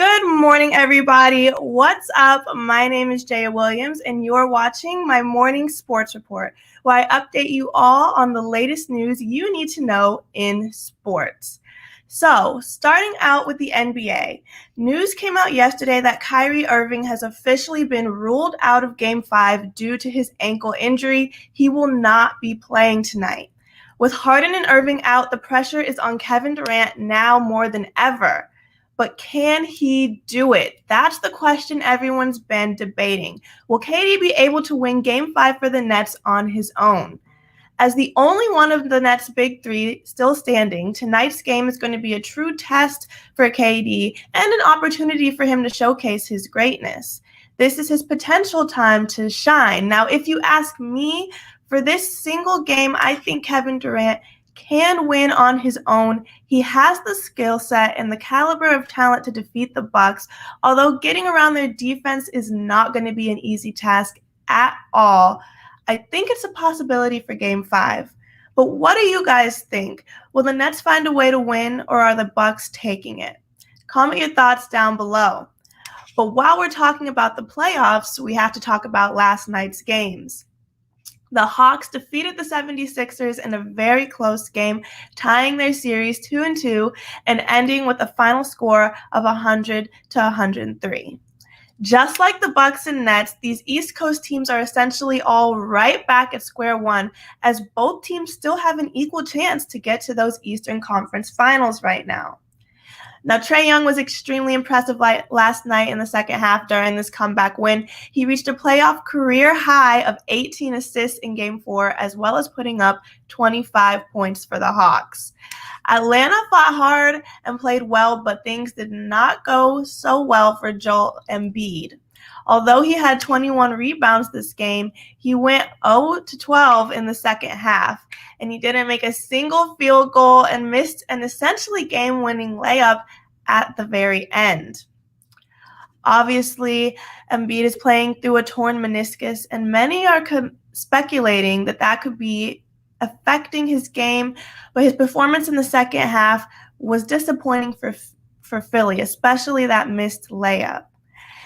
Good morning, everybody. What's up? My name is Jaya Williams, and you're watching my morning sports report, where I update you all on the latest news you need to know in sports. So, starting out with the NBA, news came out yesterday that Kyrie Irving has officially been ruled out of Game 5 due to his ankle injury. He will not be playing tonight. With Harden and Irving out, the pressure is on Kevin Durant now more than ever. But can he do it? That's the question everyone's been debating. Will KD be able to win Game 5 for the Nets on his own? As the only one of the Nets' big three still standing, tonight's game is going to be a true test for KD and an opportunity for him to showcase his greatness. This is his potential time to shine. Now, if you ask me, for this single game, I think Kevin Durant can win on his own. He has the skill set and the caliber of talent to defeat the Bucks, although getting around their defense is not going to be an easy task at all. I think it's a possibility for Game 5. But what do you guys think? Will the Nets find a way to win, or are the Bucks taking it? Comment your thoughts down below. But while we're talking about the playoffs, we have to talk about last night's games. The Hawks defeated the 76ers in a very close game, tying their series 2-2 and ending with a final score of 100-103. Just like the Bucks and Nets, these East Coast teams are essentially all right back at square one, as both teams still have an equal chance to get to those Eastern Conference Finals right now. Now, Trae Young was extremely impressive last night in the second half during this comeback win. He reached a playoff career high of 18 assists in Game 4, as well as putting up 25 points for the Hawks. Atlanta fought hard and played well, but things did not go so well for Joel Embiid. Although he had 21 rebounds this game, he went 0-12 in the second half, and he didn't make a single field goal and missed an essentially game-winning layup at the very end. Obviously, Embiid is playing through a torn meniscus, and many are speculating that that could be affecting his game, but his performance in the second half was disappointing for Philly, especially that missed layup.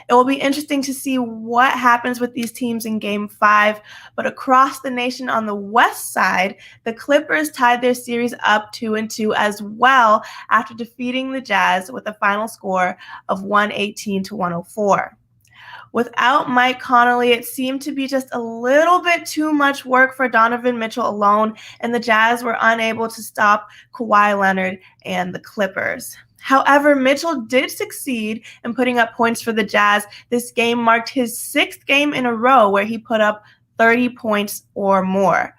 It will be interesting to see what happens with these teams in Game 5, but across the nation on the west side, the Clippers tied their series up 2-2 as well after defeating the Jazz with a final score of 118-104. Without Mike Conley, it seemed to be just a little bit too much work for Donovan Mitchell alone, and the Jazz were unable to stop Kawhi Leonard and the Clippers. However, Mitchell did succeed in putting up points for the Jazz. This game marked his 6th game in a row where he put up 30 points or more.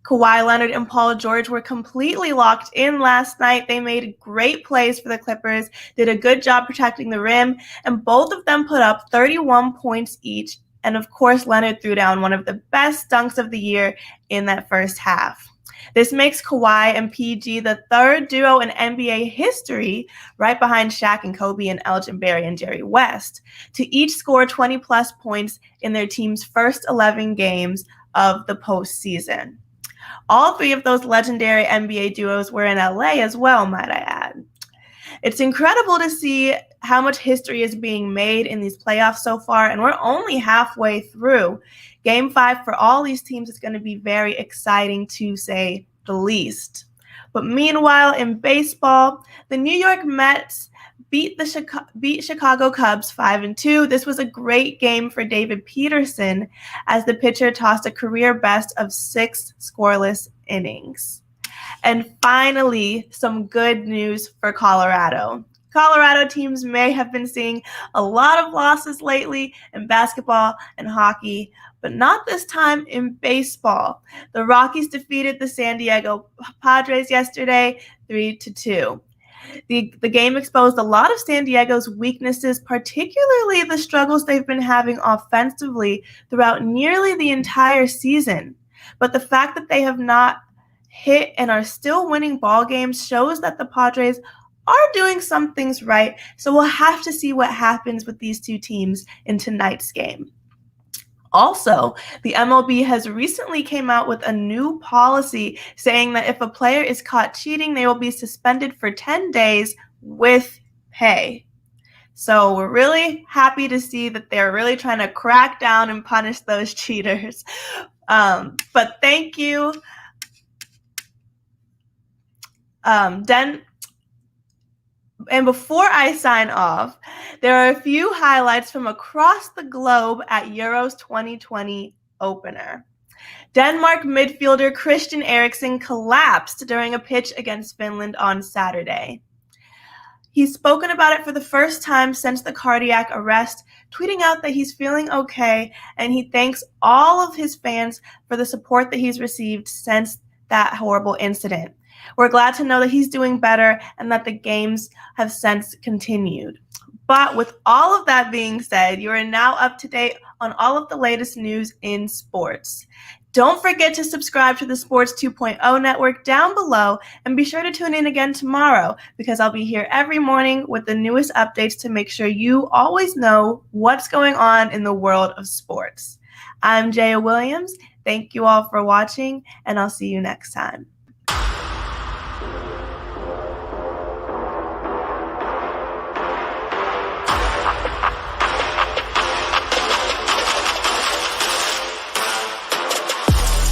Kawhi Leonard and Paul George were completely locked in last night. They made great plays for the Clippers, did a good job protecting the rim, and both of them put up 31 points each. And of course, Leonard threw down one of the best dunks of the year in that first half. This makes Kawhi and PG the third duo in NBA history, right behind Shaq and Kobe and Elgin Baylor and Jerry West, to each score 20-plus points in their team's first 11 games of the postseason. All three of those legendary NBA duos were in LA as well, might I add. It's incredible to see how much history is being made in these playoffs so far, and we're only halfway through. Game 5 for all these teams is going to be very exciting, to say the least. But meanwhile, in baseball, the New York Mets beat Chicago Cubs 5-2. This was a great game for David Peterson as the pitcher tossed a career best of 6 scoreless innings. And finally, some good news for Colorado. Colorado teams may have been seeing a lot of losses lately in basketball and hockey, but not this time in baseball. The Rockies defeated the San Diego Padres yesterday 3-2. The game exposed a lot of San Diego's weaknesses, particularly the struggles they've been having offensively throughout nearly the entire season. But the fact that they have not hit and are still winning ball games shows that the Padres are doing some things right. So we'll have to see what happens with these two teams in tonight's game. Also, the MLB has recently came out with a new policy saying that if a player is caught cheating, they will be suspended for 10 days with pay. So we're really happy to see that they're really trying to crack down and punish those cheaters. But thank you. And before I sign off, there are a few highlights from across the globe at Euros 2020 opener. Denmark midfielder Christian Eriksen collapsed during a pitch against Finland on Saturday. He's spoken about it for the first time since the cardiac arrest, tweeting out that he's feeling okay, and he thanks all of his fans for the support that he's received since that horrible incident. We're glad to know that he's doing better and that the games have since continued. But with all of that being said, you are now up to date on all of the latest news in sports. Don't forget to subscribe to the Sports 2.0 network down below, and be sure to tune in again tomorrow, because I'll be here every morning with the newest updates to make sure you always know what's going on in the world of sports. I'm Jaya Williams. Thank you all for watching, and I'll see you next time.